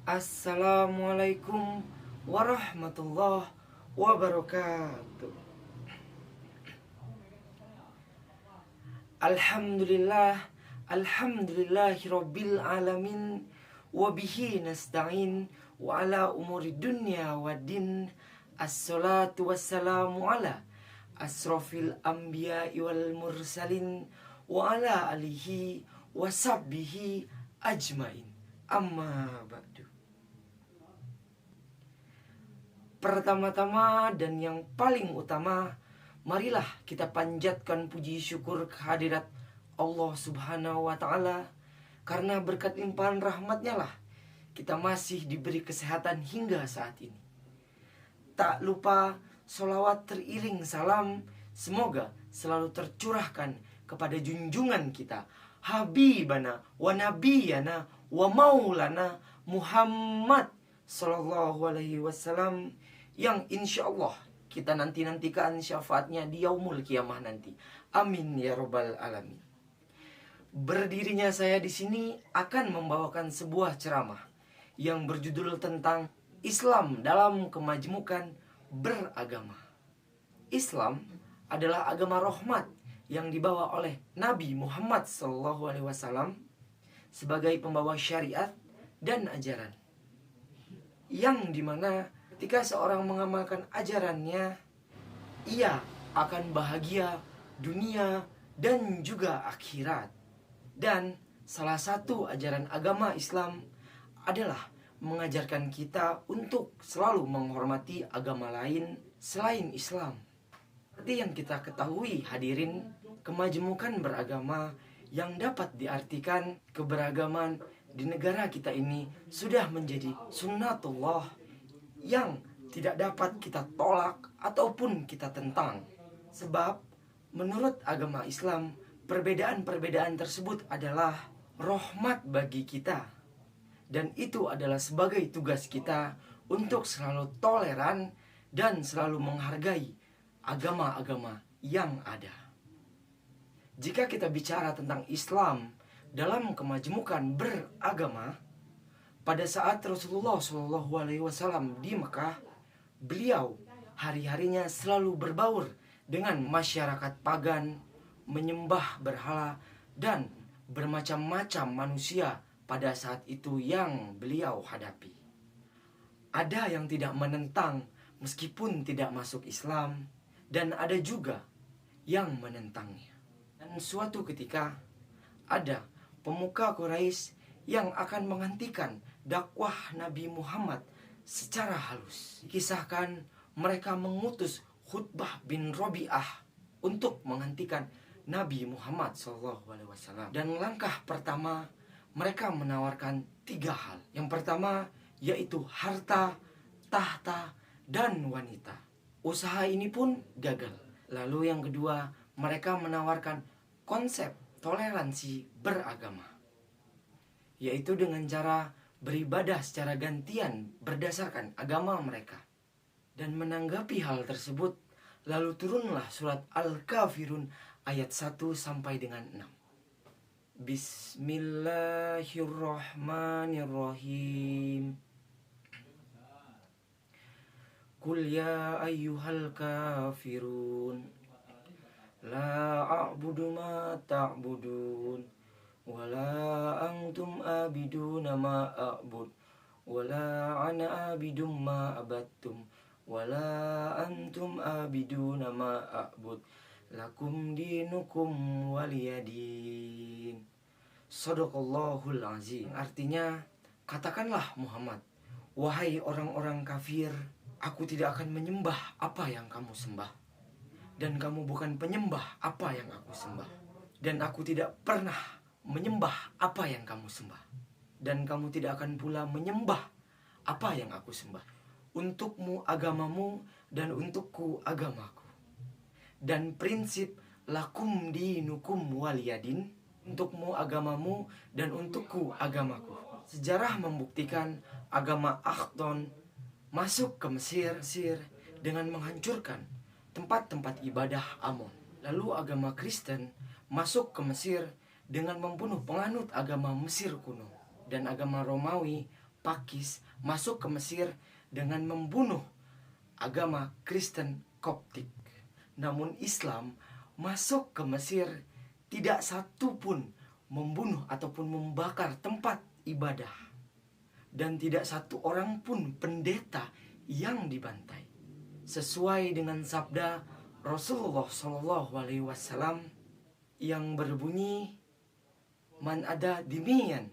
Assalamualaikum warahmatullahi wabarakatuh. Alhamdulillah, alhamdulillahirabbil alamin, wabihi nasta'in wa ala umuri dunya waddin. Assalatu wassalamu ala asrofil anbiya'i wal mursalin wa ala alihi wa sahbihi ajmain. Amma ba'du. Pertama-tama dan yang paling utama, marilah kita panjatkan puji syukur kehadirat Allah Subhanahu wa Ta'ala, karena berkat limpahan rahmatnya lah kita masih diberi kesehatan hingga saat ini. Tak lupa sholawat teriring salam semoga selalu tercurahkan kepada junjungan kita, Habibana wa Nabiyana wa Maulana Muhammad Sallallahu Alaihi Wasallam, yang insya Allah kita nantikan syafaatnya di yaumul kiamah nanti. Amin ya robbal alamin. Berdirinya saya di sini akan membawakan sebuah ceramah yang berjudul tentang Islam dalam kemajmukan beragama. Islam adalah agama rahmat yang dibawa oleh Nabi Muhammad SAW sebagai pembawa syariat dan ajaran, yang dimana ketika seorang mengamalkan ajarannya, ia akan bahagia dunia dan juga akhirat. Dan salah satu ajaran agama Islam adalah mengajarkan kita untuk selalu menghormati agama lain selain Islam. Seperti yang kita ketahui hadirin, kemajmukan beragama yang dapat diartikan keberagaman di negara kita ini sudah menjadi sunnatullah yang tidak dapat kita tolak ataupun kita tentang. Sebab menurut agama Islam, perbedaan-perbedaan tersebut adalah rahmat bagi kita. Dan itu adalah sebagai tugas kita untuk selalu toleran dan selalu menghargai agama-agama yang ada. Jika kita bicara tentang Islam dalam kemajmukan beragama, pada saat Rasulullah SAW di Mekah, beliau hari-harinya selalu berbaur dengan masyarakat pagan, menyembah berhala, dan bermacam-macam manusia pada saat itu yang beliau hadapi. Ada yang tidak menentang meskipun tidak masuk Islam, dan ada juga yang menentangnya. Dan suatu ketika ada pemuka Quraisy yang akan menghentikan dakwah Nabi Muhammad secara halus. Kisahkan mereka mengutus Khutbah bin Rabi'ah untuk menghentikan Nabi Muhammad SAW. Dan langkah pertama, mereka menawarkan 3 hal. Yang pertama yaitu harta, tahta, dan wanita. Usaha ini pun gagal. Lalu yang kedua, mereka menawarkan konsep toleransi beragama, yaitu dengan cara beribadah secara gantian berdasarkan agama mereka. Dan menanggapi hal tersebut, lalu turunlah surat Al-Kafirun ayat 1 sampai dengan 6. Bismillahirrahmanirrahim. Qul ya ayyuhal kafirun, la a'budu ma ta'budun, wala antum abiduna ma a'bud, wala ana abidum ma abattum, wala antum abiduna ma a'bud, lakum dinukum waliyadin. Shadaqallahul azim. Artinya, katakanlah Muhammad, wahai orang-orang kafir, aku tidak akan menyembah apa yang kamu sembah, dan kamu bukan penyembah apa yang aku sembah, dan aku tidak pernah menyembah apa yang kamu sembah, dan kamu tidak akan pula menyembah apa yang aku sembah. Untukmu agamamu dan untukku agamaku. Dan prinsip lakum dinukum waliyadin, untukmu agamamu dan untukku agamaku. Sejarah membuktikan agama Akhdon masuk ke Mesir dengan menghancurkan tempat-tempat ibadah Amon. Lalu agama Kristen masuk ke Mesir dengan membunuh penganut agama Mesir kuno. Dan agama Romawi Pakis masuk ke Mesir dengan membunuh agama Kristen Koptik. Namun Islam masuk ke Mesir tidak satu pun membunuh ataupun membakar tempat ibadah. Dan tidak satu orang pun pendeta yang dibantai. Sesuai dengan sabda Rasulullah SAW yang berbunyi, "Man ada dimian,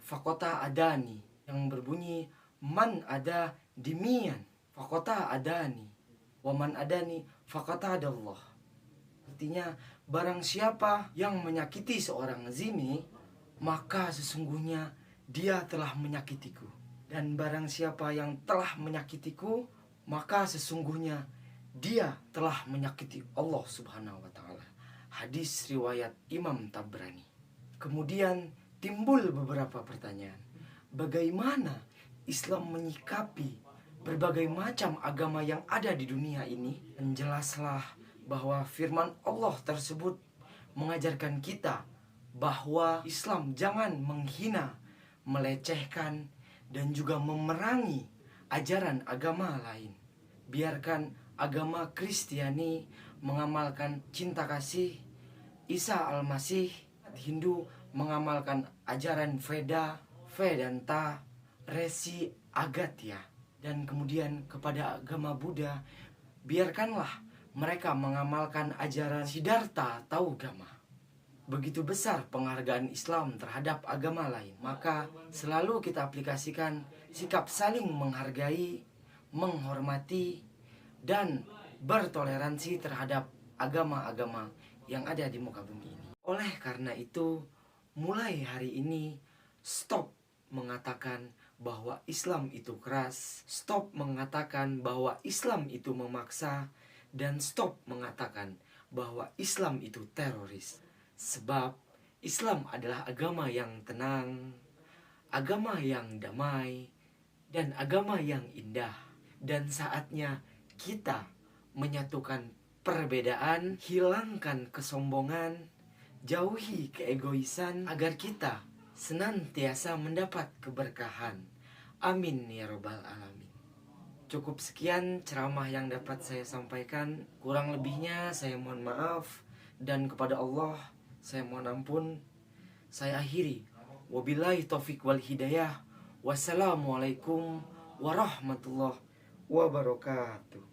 fakota adani." Yang berbunyi, "Man ada dimian, fakota adani. Waman adani, fakota adallah." Artinya, barang siapa yang menyakiti seorang zimi, maka sesungguhnya dia telah menyakitiku. Dan barang siapa yang telah menyakitiku, maka sesungguhnya dia telah menyakiti Allah Subhanahu wa Ta'ala. Hadis riwayat Imam Tabrani. Kemudian timbul beberapa pertanyaan. Bagaimana Islam menyikapi berbagai macam agama yang ada di dunia ini? Dan jelaslah bahwa firman Allah tersebut mengajarkan kita bahwa Islam jangan menghina, melecehkan, dan juga memerangi ajaran agama lain. Biarkan agama Kristiani mengamalkan cinta kasih, Isa Al-Masih, Hindu mengamalkan ajaran Veda, Vedanta, Resi Agatya. Dan kemudian kepada agama Buddha, biarkanlah mereka mengamalkan ajaran Siddhartha Gautama. Begitu besar penghargaan Islam terhadap agama lain, maka selalu kita aplikasikan sikap saling menghargai, menghormati, dan bertoleransi terhadap agama-agama yang ada di muka bumi ini. Oleh karena itu, mulai hari ini, stop mengatakan bahwa Islam itu keras, stop mengatakan bahwa Islam itu memaksa, dan stop mengatakan bahwa Islam itu teroris. Sebab Islam adalah agama yang tenang, agama yang damai, dan agama yang indah. Dan saatnya kita menyatukan perbedaan, hilangkan kesombongan, jauhi keegoisan, agar kita senantiasa mendapat keberkahan. Amin ya rabbal alamin. Cukup sekian ceramah yang dapat saya sampaikan. Kurang lebihnya saya mohon maaf, dan kepada Allah saya mohon ampun. Saya akhiri. Wabillahi taufik wal hidayah. Wassalamualaikum warahmatullahi wabarakatuh.